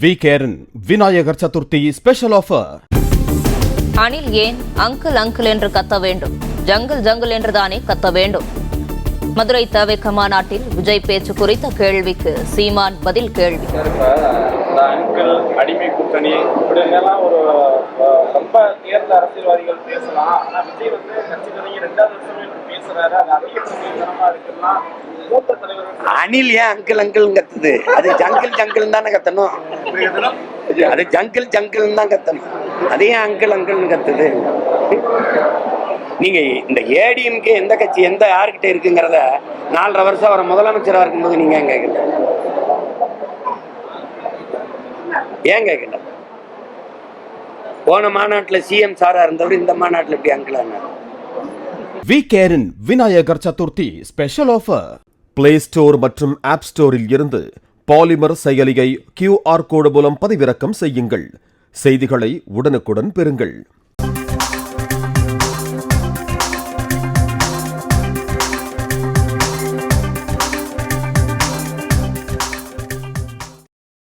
வீக்கேரன் Vinayagar Chaturthi special offer. அணில் ஏன் uncle uncle என்று கத்த வேண்டும்? ஜங்கிள் ஜங்கிள் என்றுதானே கத்த வேண்டும்? மதுரை தவிக மாநாட்டில் விஜய் பேச்சு குறித்த கேள்விக்கு சீமான் பதில் கேள்வி. அங்கிள் அடிமை கூட்டணி இப்படிலாம் ஒரு ரொம்ப தேர்தல் அரசியல்வாதிகள் பேசலாம். ஆனா விஜய் கட்சி தொடங்கி 2வது வருஷமே பேசுறாரு. அது அதிகமா இருக்குன்னா மூத்த தலைவர்கள் அணில் ஏன் அங்கிள் அங்கிள் கத்துது? அது ஜங்கிள் ஜங்கிள் தானே கத்தணும். அது ஜங்கிள் ஜங்கிள் தான் கத்தணும். அது ஏன் அங்கிள் அங்கிள் கத்துது? நீங்க இந்த ஏடிஎம்கே எந்த கட்சி எந்த யாருக்கிட்ட இருக்குங்கிறத 4.5 வருஷம் அவர் முதலமைச்சராக இருக்கும்போது நீங்க ஏன் கேட்கல? ஏன் கேட்கல? போன மாநாட்டில் சிஎம் சாரா இருந்தவர் இந்த மாநாட்டில் எப்படி அங்கிள் ஆனார்? வீக்கேரன் Vinayagar Chaturthi special offer. Play store மற்றும் ஆப் ஸ்டோரில் இருந்து பாலிமர் செயலியை QR கோடு மூலம் பதிவிறக்கம் செய்யுங்கள். செய்திகளை உடனுக்குடன் பெறுங்கள்.